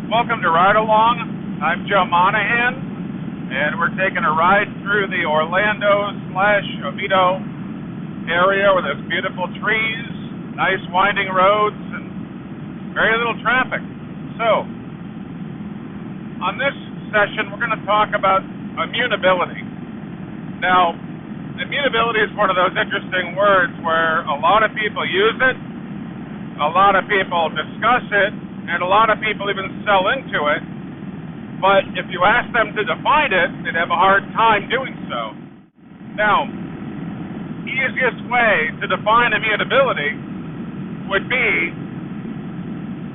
Welcome to Ride Along. I'm Joe Monahan, and we're taking a ride through the Orlando/Oviedo area where there's beautiful trees, nice winding roads, and very little traffic. So, on this session, we're going to talk about immutability. Now, immutability is one of those interesting words where a lot of people use it, a lot of people discuss it, and a lot of people even sell into it, but if you ask them to define it, they'd have a hard time doing so. Now, the easiest way to define immutability would be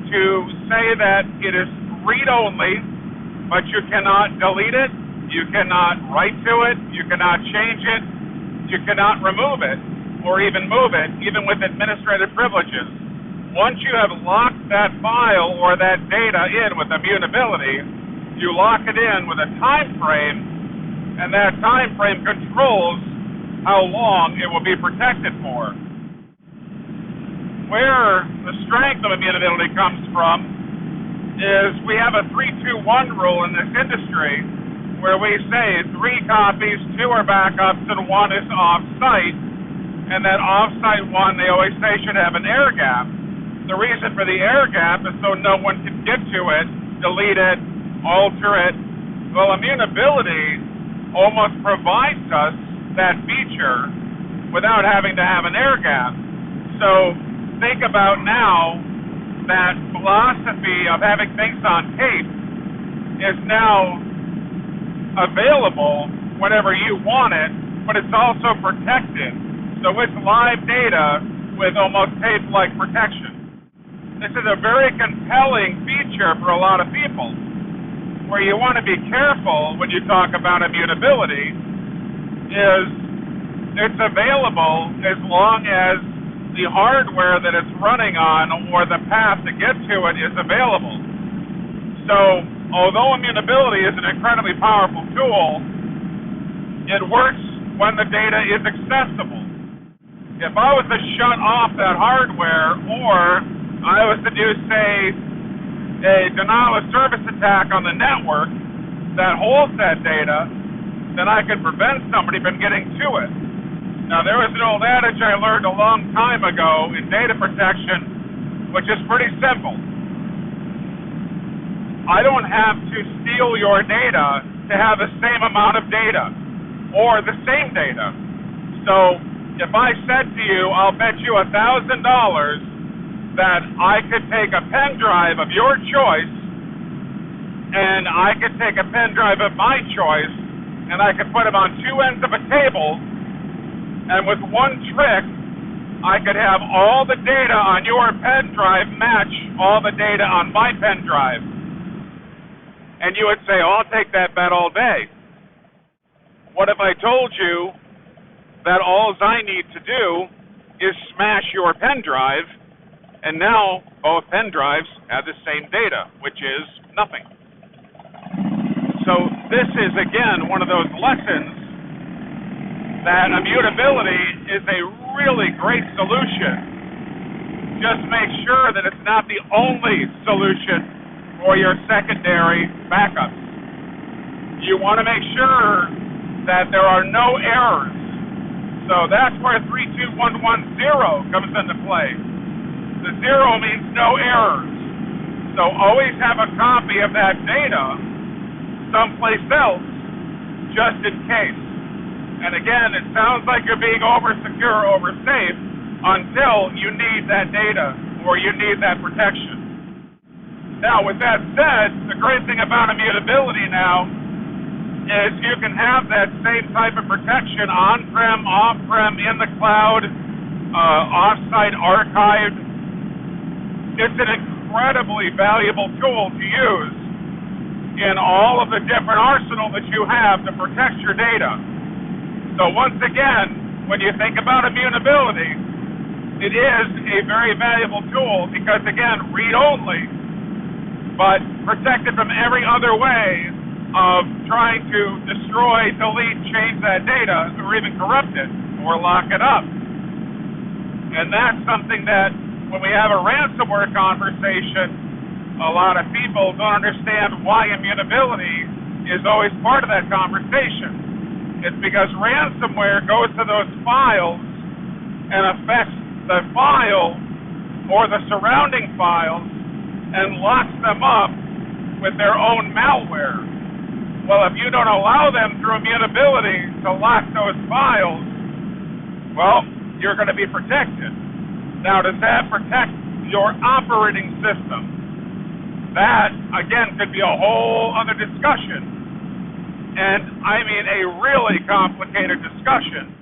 to say that it is read-only, but you cannot delete it, you cannot write to it, you cannot change it, you cannot remove it, or even move it, even with administrative privileges. Once you have locked that file or that data in with immutability, you lock it in with a time frame, and that time frame controls how long it will be protected for. Where the strength of immutability comes from is we have a 3-2-1 rule in this industry where we say 3 copies, 2 are backups, and 1 is off-site, and that off-site one, they always say, should have an air gap. The reason for the air gap is so no one can get to it, delete it, alter it. Well, immutability almost provides us that feature without having to have an air gap. So think about now that philosophy of having things on tape is now available whenever you want it, but it's also protected. So it's live data with almost tape-like protection. This is a very compelling feature for a lot of people. Where you want to be careful when you talk about immutability is it's available as long as the hardware that it's running on or the path to get to it is available. So, although immutability is an incredibly powerful tool, it works when the data is accessible. If I was to shut off that hardware, or I was to do, say, a denial of service attack on the network that holds that data, then I could prevent somebody from getting to it. Now, there was an old adage I learned a long time ago in data protection, which is pretty simple. I don't have to steal your data to have the same amount of data, or the same data. So, if I said to you, I'll bet you $1,000 that I could take a pen drive of your choice, and I could take a pen drive of my choice, and I could put them on 2 ends of a table, and with one trick, I could have all the data on your pen drive match all the data on my pen drive. And you would say, oh, I'll take that bet all day. What if I told you that all I need to do is smash your pen drive, and now both pen drives have the same data, which is nothing. So this is, again, one of those lessons that immutability is a really great solution. Just make sure that it's not the only solution for your secondary backups. You want to make sure that there are no errors. So that's where 32110 comes into play. The 0 means no errors. So always have a copy of that data someplace else, just in case. And again, it sounds like you're being over-secure, over-safe, until you need that data or you need that protection. Now, with that said, the great thing about immutability now is you can have that same type of protection on-prem, off-prem, in the cloud, off-site, archived. It's an incredibly valuable tool to use in all of the different arsenal that you have to protect your data. So once again, when you think about immutability, it is a very valuable tool because, again, read-only, but protected from every other way of trying to destroy, delete, change that data, or even corrupt it, or lock it up. And that's something that when we have a ransomware conversation, a lot of people don't understand why immutability is always part of that conversation. It's because ransomware goes to those files and affects the file or the surrounding files and locks them up with their own malware. Well, if you don't allow them through immutability to lock those files, well, you're going to be protected. Now, does that protect your operating system? That, again, could be a whole other discussion. And I mean a really complicated discussion.